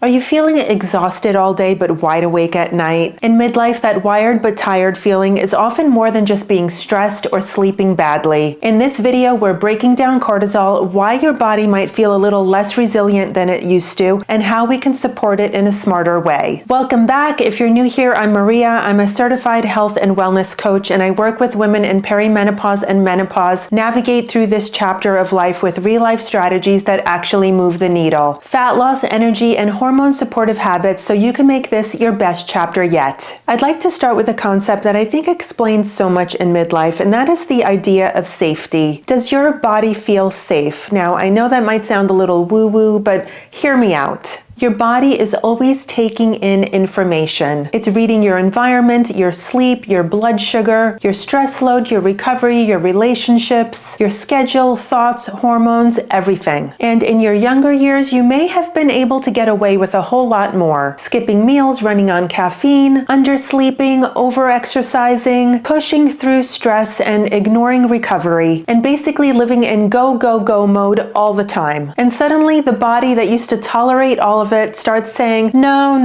Are you feeling exhausted all day but wide awake at night? In midlife, that wired but tired feeling is often more than just being stressed or sleeping badly. In this video, we're breaking down cortisol, why your body might feel a little less resilient than it used to, and how we can support it in a smarter way. Welcome back. If you're new here, I'm Maria. I'm a certified health and wellness coach, and I work with women in perimenopause and menopause navigate through this chapter of life with real-life strategies that actually move the needle. Fat loss, energy, and hormone supportive habits so you can make this your best chapter yet. I'd like to start with a concept that I think explains so much in midlife, and that is the idea of safety. Does your body feel safe? Now, I know that might sound a little woo-woo, but hear me out. Your body is always taking in information. It's reading your environment, your sleep, your blood sugar, your stress load, your recovery, your relationships, your schedule, thoughts, hormones, everything. And in your younger years, you may have been able to get away with a whole lot more. Skipping meals, running on caffeine, undersleeping, over-exercising, pushing through stress, and ignoring recovery, and basically living in go, go, go mode all the time. And suddenly, the body that used to tolerate all of it starts saying, no,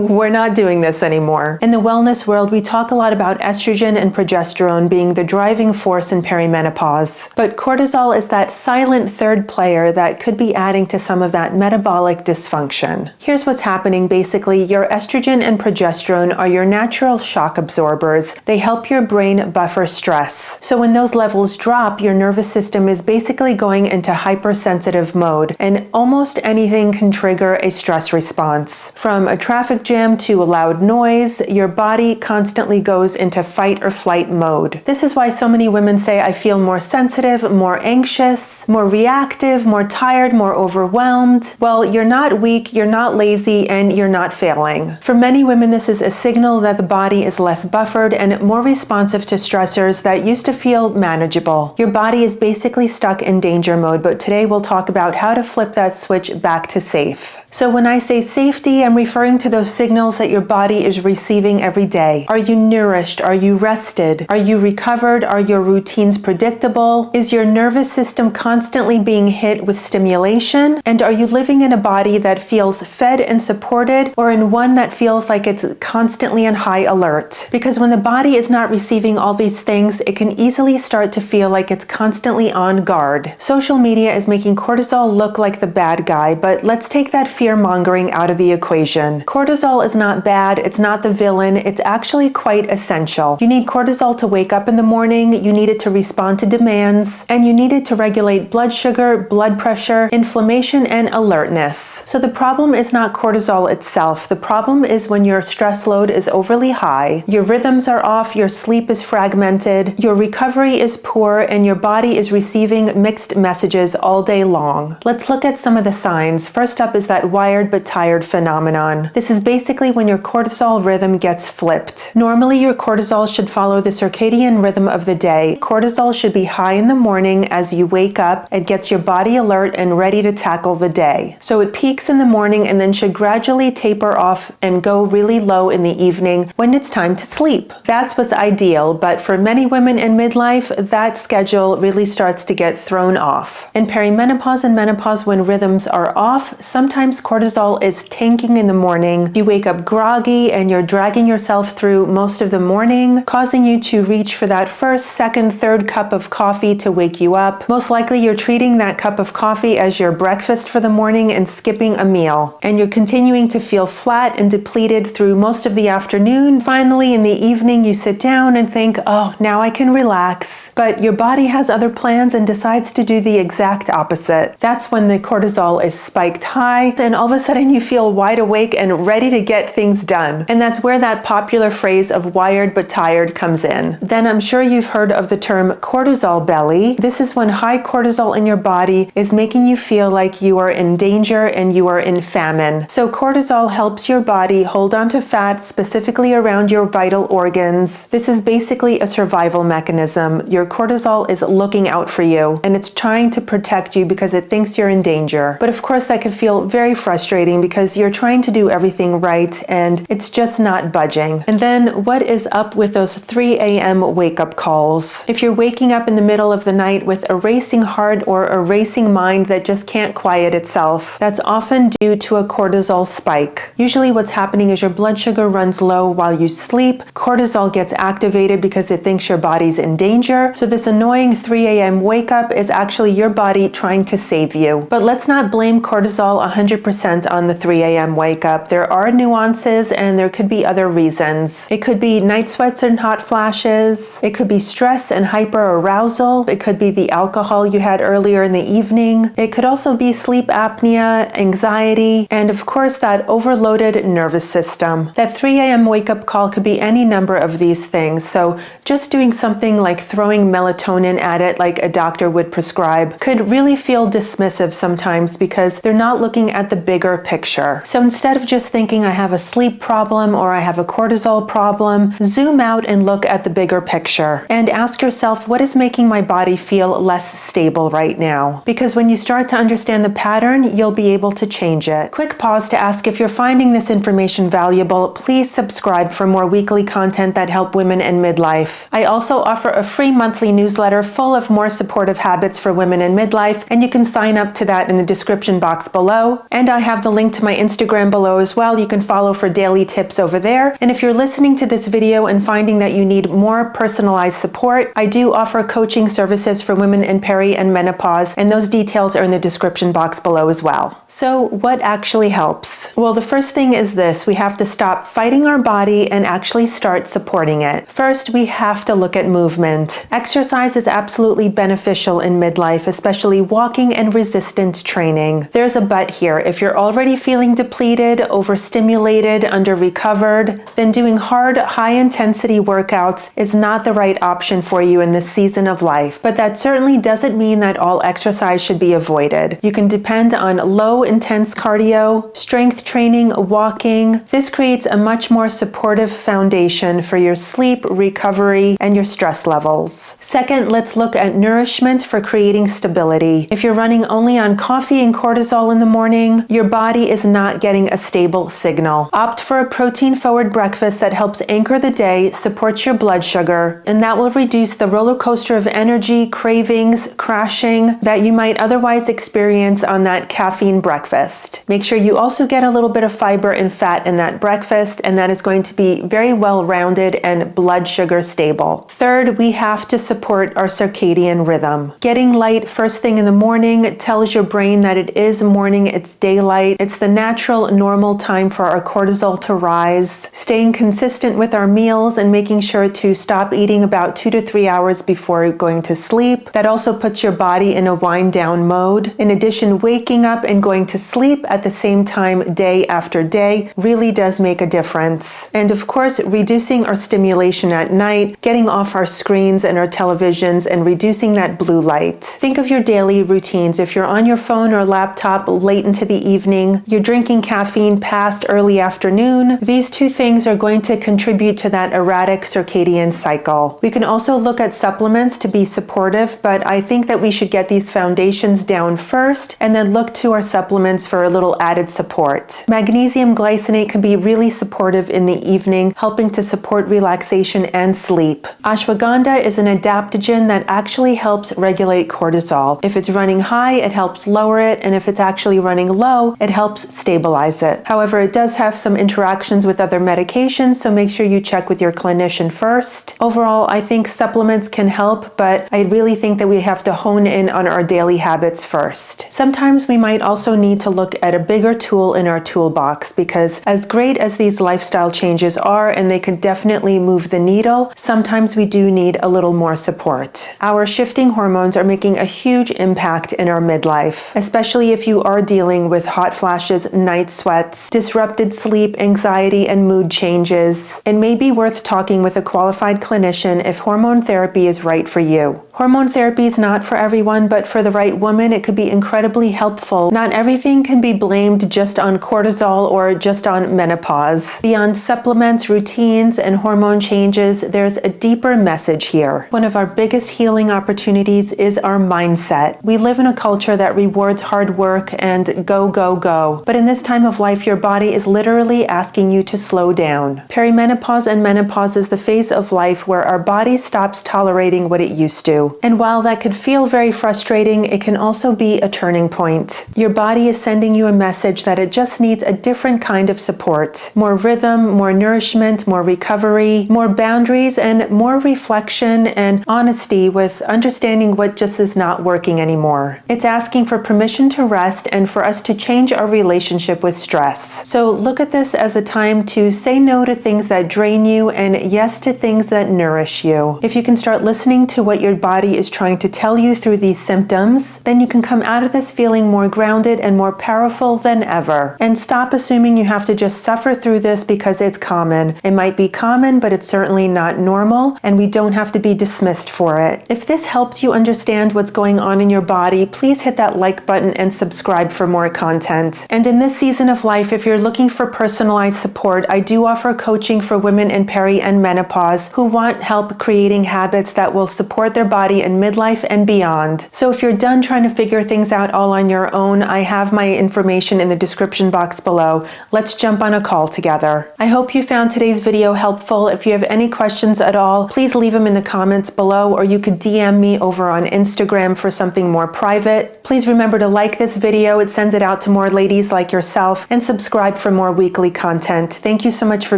we're not doing this anymore. In the wellness world, we talk a lot about estrogen and progesterone being the driving force in perimenopause. But cortisol is that silent third player that could be adding to some of that metabolic dysfunction. Here's what's happening. Basically, your estrogen and progesterone are your natural shock absorbers. They help your brain buffer stress. So when those levels drop, your nervous system is basically going into hypersensitive mode, and almost anything can trigger a stress response. From a traffic jam to a loud noise, your body constantly goes into fight or flight mode. This is why so many women say, I feel more sensitive, more anxious, more reactive, more tired, more overwhelmed. Well, you're not weak, you're not lazy, and you're not failing. For many women, this is a signal that the body is less buffered and more responsive to stressors that used to feel manageable. Your body is basically stuck in danger mode, but today we'll talk about how to flip that switch back to safe. So when I say safety, I'm referring to those signals that your body is receiving every day. Are you nourished? Are you rested? Are you recovered? Are your routines predictable? Is your nervous system constantly being hit with stimulation? And are you living in a body that feels fed and supported, or in one that feels like it's constantly on high alert? Because when the body is not receiving all these things, it can easily start to feel like it's constantly on guard. Social media is making cortisol look like the bad guy, but let's take that fear-mongering out of the equation. Cortisol is not bad, it's not the villain, it's actually quite essential. You need cortisol to wake up in the morning, you need it to respond to demands, and you need it to regulate blood sugar, blood pressure, inflammation, and alertness. So the problem is not cortisol itself. The problem is when your stress load is overly high, your rhythms are off, your sleep is fragmented, your recovery is poor, and your body is receiving mixed messages all day long. Let's look at some of the signs. First up is that wired but tired phenomenon. This is basically when your cortisol rhythm gets flipped. Normally, your cortisol should follow the circadian rhythm of the day. Cortisol should be high in the morning as you wake up. It gets your body alert and ready to tackle the day. So it peaks in the morning and then should gradually taper off and go really low in the evening when it's time to sleep. That's what's ideal, but for many women in midlife, that schedule really starts to get thrown off. In perimenopause and menopause, when rhythms are off, sometimes cortisol is tanking in the morning. You wake up groggy and you're dragging yourself through most of the morning, causing you to reach for that first, second, third cup of coffee to wake you up. Most likely you're treating that cup of coffee as your breakfast for the morning and skipping a meal. And you're continuing to feel flat and depleted through most of the afternoon. Finally, in the evening, you sit down and think, oh, now I can relax. But your body has other plans and decides to do the exact opposite. That's when the cortisol is spiked high, and all of a sudden you feel wide awake and ready to get things done. And that's where that popular phrase of wired but tired comes in. Then I'm sure you've heard of the term cortisol belly. This is when high cortisol in your body is making you feel like you are in danger and you are in famine. So cortisol helps your body hold on to fat, specifically around your vital organs. This is basically a survival mechanism. Your cortisol is looking out for you, and it's trying to protect you because it thinks you're in danger. But of course, that could feel very very frustrating because you're trying to do everything right and it's just not budging. And then what is up with those 3 a.m. wake-up calls? If you're waking up in the middle of the night with a racing heart or a racing mind that just can't quiet itself, that's often due to a cortisol spike. Usually what's happening is your blood sugar runs low while you sleep. Cortisol gets activated because it thinks your body's in danger. So this annoying 3 a.m. wake up is actually your body trying to save you. But let's not blame cortisol 100% on the 3 a.m. wake up. There are nuances and there could be other reasons. It could be night sweats and hot flashes. It could be stress and hyper-arousal. It could be the alcohol you had earlier in the evening. It could also be sleep apnea, anxiety, and of course that overloaded nervous system. That 3 a.m. wake-up call could be any number of these things. So just doing something like throwing melatonin at it like a doctor would prescribe could really feel dismissive sometimes because they're not looking at the bigger picture. So instead of just thinking I have a sleep problem or I have a cortisol problem, zoom out and look at the bigger picture and ask yourself, what is making my body feel less stable right now? Because when you start to understand the pattern, you'll be able to change it. Quick pause to ask if you're finding this information valuable. Please subscribe for more weekly content that help women in midlife. I also offer a free monthly newsletter full of more supportive habits for women in midlife, and you can sign up to that in the description box below. And I have the link to my Instagram below as well. You can follow for daily tips over there. And if you're listening to this video and finding that you need more personalized support, I do offer coaching services for women in peri and menopause, and those details are in the description box below as well. So what actually helps? Well, the first thing is this: we have to stop fighting our body and actually start supporting it. First, we have to look at movement. Exercise is absolutely beneficial in midlife, especially walking and resistance training. There's a but here. If you're already feeling depleted, overstimulated, under-recovered, then doing hard, high-intensity workouts is not the right option for you in this season of life. But that certainly doesn't mean that all exercise should be avoided. You can depend on low, intense cardio, strength training, walking. This creates a much more supportive foundation for your sleep, recovery, and your stress levels. Second, let's look at nourishment for creating stability. If you're running only on coffee and cortisol in the morning, your body is not getting a stable signal. Opt for a protein-forward breakfast that helps anchor the day, supports your blood sugar, and that will reduce the roller coaster of energy, cravings, crashing that you might otherwise experience on that caffeine breakfast. Make sure you also get a little bit of fiber and fat in that breakfast, and that is going to be very well-rounded and blood sugar stable. Third, we have to support our circadian rhythm. Getting light first thing in the morning tells your brain that it is morning, it's daylight, it's the natural, normal time for our cortisol to rise. Staying consistent with our meals and making sure to stop eating about 2 to 3 hours before going to sleep. That also puts your body in a wind down mode. In addition, waking up and going to sleep at the same time day after day really does make a difference. And of course, reducing our stimulation at night, getting off our screens and our televisions and reducing that blue light. Think of your daily routines. If you're on your phone or laptop late into the evening, you're drinking caffeine past early afternoon, these two things are going to contribute to that erratic circadian cycle. We can also look at supplements to be supportive, but I think that we should get these foundations down first and then look to our supplements for a little added support. Magnesium glycinate can be really supportive in the evening, helping to support relaxation and sleep. Ashwagandha is an adaptogen that actually helps regulate cortisol. If it's running high, it helps lower it, and if it's actually running low, it helps stabilize it. However, it does have some interactions with other medications, so make sure you check with your clinician first. Overall, I think supplements can help, but I really think that we have to hone in on our daily habits first. Sometimes we might also need to look at a bigger tool in our toolbox, because as great as these lifestyle changes are, and they can definitely move the needle, sometimes we do need a little more support. Our shifting hormones are making a huge impact in our midlife, especially if you are dealing with hot flashes, night sweats, disrupted sleep, anxiety, and mood changes. It may be worth talking with a qualified clinician if hormone therapy is right for you. Hormone therapy is not for everyone, but for the right woman, it could be incredibly helpful. Not everything can be blamed just on cortisol or just on menopause. Beyond supplements, routines, and hormone changes, there's a deeper message here. One of our biggest healing opportunities is our mindset. We live in a culture that rewards hard work and go, go, go. But in this time of life, your body is literally asking you to slow down. Perimenopause and menopause is the phase of life where our body stops tolerating what it used to. And while that could feel very frustrating, it can also be a turning point. Your body is sending you a message that it just needs a different kind of support. More rhythm, more nourishment, more recovery, more boundaries, and more reflection and honesty with understanding what just is not working anymore. It's asking for permission to rest and for us to change our relationship with stress. So look at this as a time to say no to things that drain you and yes to things that nourish you. If you can start listening to what your body is trying to tell you through these symptoms, then you can come out of this feeling more grounded and more powerful than ever. And stop assuming you have to just suffer through this because it's common. It might be common, but it's certainly not normal, and we don't have to be dismissed for it. If this helped you understand what's going on in your body, please hit that like button and subscribe for more content. And in this season of life, if you're looking for personalized support, I do offer coaching for women in peri and menopause who want help creating habits that will support their body in midlife and beyond. So if you're done trying to figure things out all on your own, I have my information in the description box below. Let's jump on a call together. I hope you found today's video helpful. If you have any questions at all, please leave them in the comments below, or you could DM me over on Instagram for something more private. Please remember to like this video. It sends it out to more ladies like yourself, and subscribe for more weekly content. Thank you so much for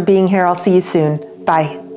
being here. I'll see you soon. Bye.